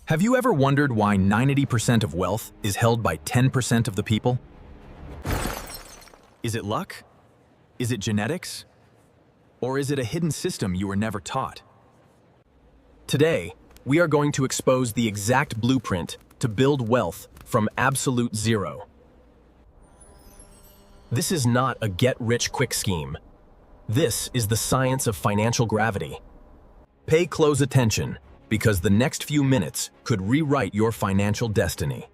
Have you ever wondered why 90% of wealth is held by 10% of the people? Is it luck? Is it genetics? Or is it a hidden system you were never taught? Today, we are going to expose the exact blueprint to build wealth from absolute zero. This is not a get-rich-quick scheme. This is the science of financial gravity. Pay close attention, because the next few minutes could rewrite your financial destiny.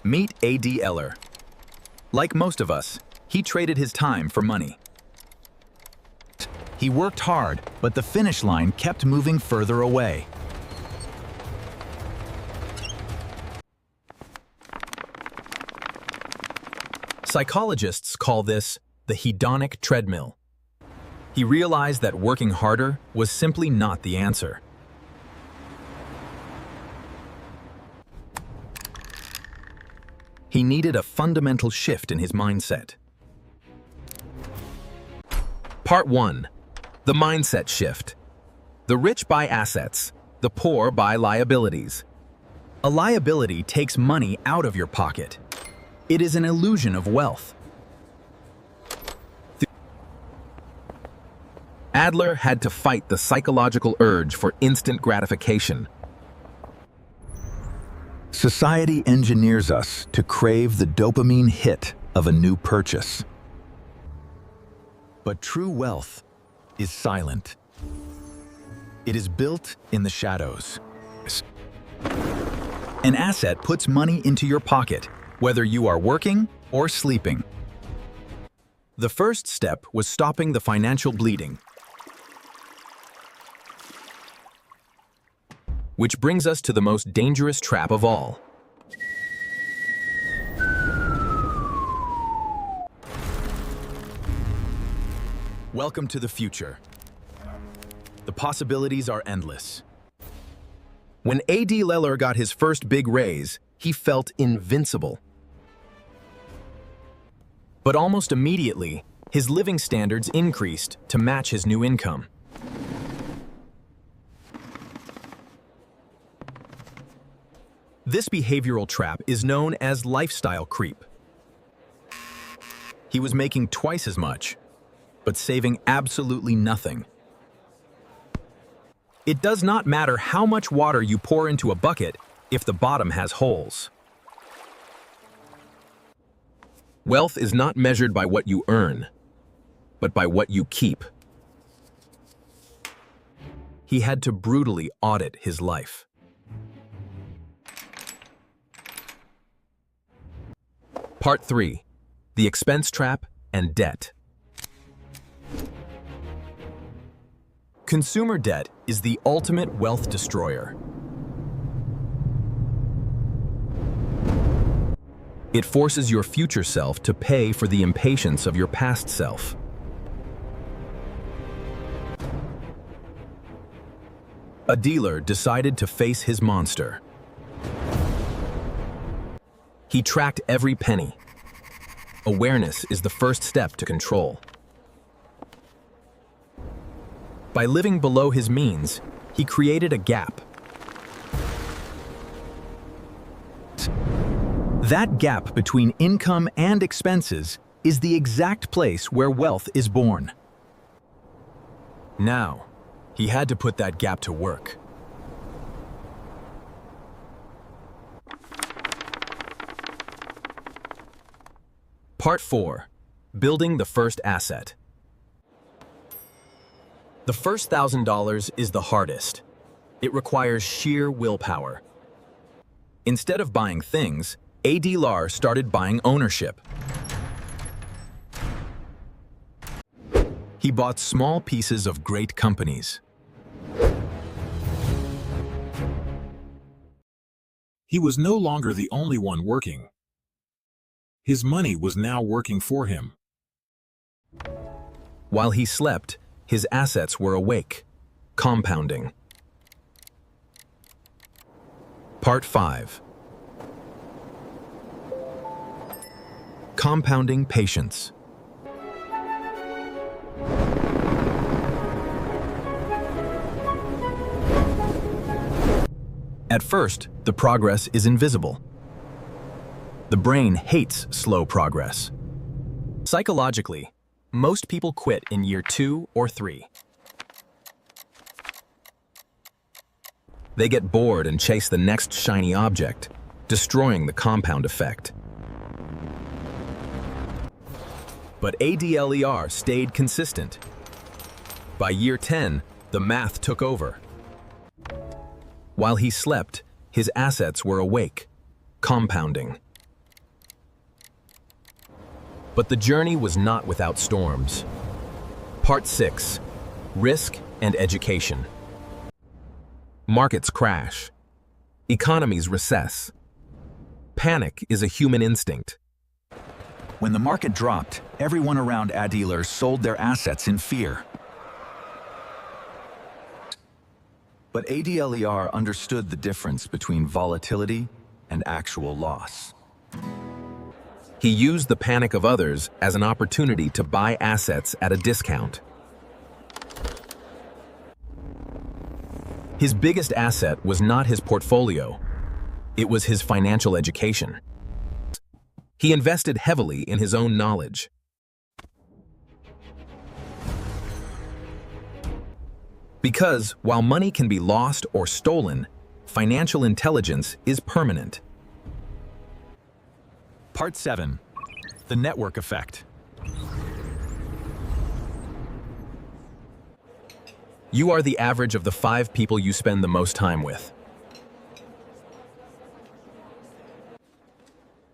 Meet Adler. Like most of us, he traded his time for money. He worked hard, but the finish line kept moving further away. Psychologists call this the hedonic treadmill. He realized that working harder was simply not the answer. He needed a fundamental shift in his mindset. Part 1. The mindset shift. The rich buy assets, the poor buy liabilities. A liability takes money out of your pocket. It is an illusion of wealth. Adler had to fight the psychological urge for instant gratification. Society engineers us to crave the dopamine hit of a new purchase. But true wealth is silent. It is built in the shadows. An asset puts money into your pocket, whether you are working or sleeping. The first step was stopping the financial bleeding. Which brings us to the most dangerous trap of all. Welcome to the future. The possibilities are endless. When Adler got his first big raise, he felt invincible. But almost immediately, his living standards increased to match his new income. This behavioral trap is known as lifestyle creep. He was making twice as much, but saving absolutely nothing. It does not matter how much water you pour into a bucket if the bottom has holes. Wealth is not measured by what you earn, but by what you keep. He had to brutally audit his life. Part 3. The expense trap and debt. Consumer debt is the ultimate wealth destroyer. It forces your future self to pay for the impatience of your past self. A dealer decided to face his monster. He tracked every penny. Awareness is the first step to control. By living below his means, he created a gap. That gap between income and expenses is the exact place where wealth is born. Now, he had to put that gap to work. Part 4. Building the first asset. The first $1,000 is the hardest. It requires sheer willpower. Instead of buying things, Adler started buying ownership. He bought small pieces of great companies. He was no longer the only one working. His money was now working for him. While he slept, his assets were awake, compounding. Part 5. Compounding patience. At first, the progress is invisible. The brain hates slow progress. Psychologically, most people quit in year 2 or 3. They get bored and chase the next shiny object, destroying the compound effect. But Adler stayed consistent. By year 10, the math took over. While he slept, his assets were awake, compounding. But the journey was not without storms. Part 6: Risk and Education. Markets crash. Economies recess. Panic is a human instinct. When the market dropped, everyone around Adler sold their assets in fear. But Adler understood the difference between volatility and actual loss. He used the panic of others as an opportunity to buy assets at a discount. His biggest asset was not his portfolio, it was his financial education. He invested heavily in his own knowledge. Because while money can be lost or stolen, financial intelligence is permanent. Part 7: The network effect. You are the average of the 5 people you spend the most time with.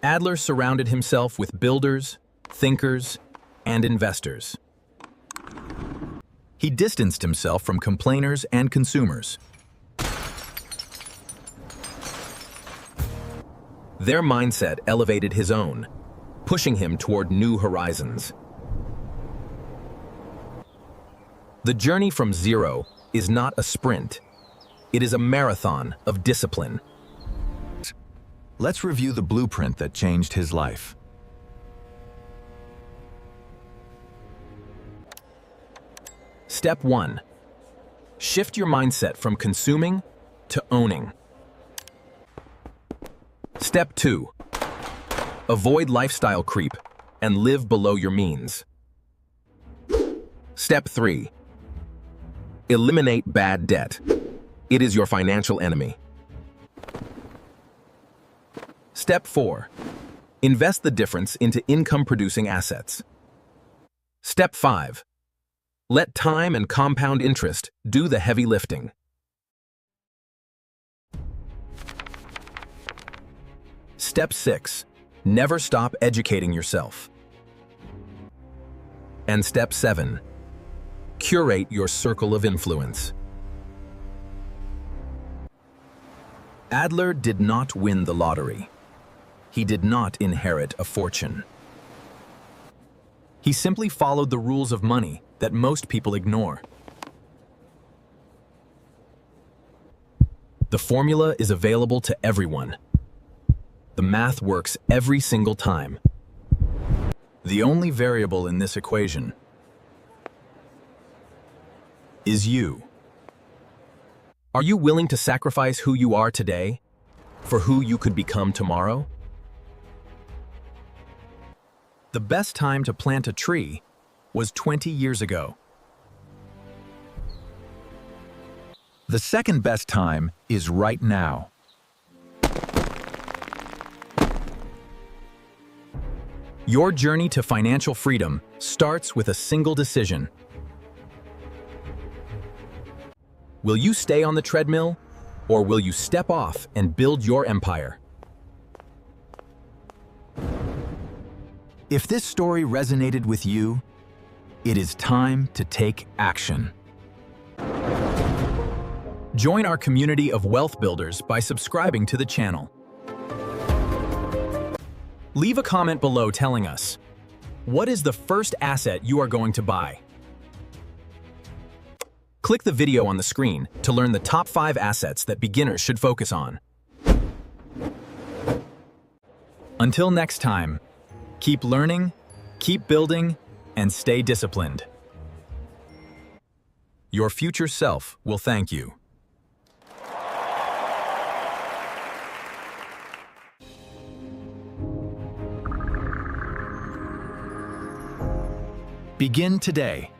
Adler surrounded himself with builders, thinkers, and investors. He distanced himself from complainers and consumers. Their mindset elevated his own, pushing him toward new horizons. The journey from zero is not a sprint. It is a marathon of discipline. Let's review the blueprint that changed his life. Step 1. Shift your mindset from consuming to owning. Step 2. Avoid lifestyle creep and live below your means. Step 3. Eliminate bad debt. It is your financial enemy. Step 4. Invest the difference into income-producing assets. Step 5. Let time and compound interest do the heavy lifting. Step 6. Never stop educating yourself. And Step 7. Curate your circle of influence. Adler did not win the lottery. He did not inherit a fortune. He simply followed the rules of money that most people ignore. The formula is available to everyone. The math works every single time. The only variable in this equation is you. Are you willing to sacrifice who you are today for who you could become tomorrow? The best time to plant a tree was 20 years ago. The second best time is right now. Your journey to financial freedom starts with a single decision. Will you stay on the treadmill, or will you step off and build your empire? If this story resonated with you, it is time to take action. Join our community of wealth builders by subscribing to the channel. Leave a comment below telling us, what is the first asset you are going to buy? Click the video on the screen to learn the top 5 assets that beginners should focus on. Until next time, keep learning, keep building, and stay disciplined. Your future self will thank you. Begin today.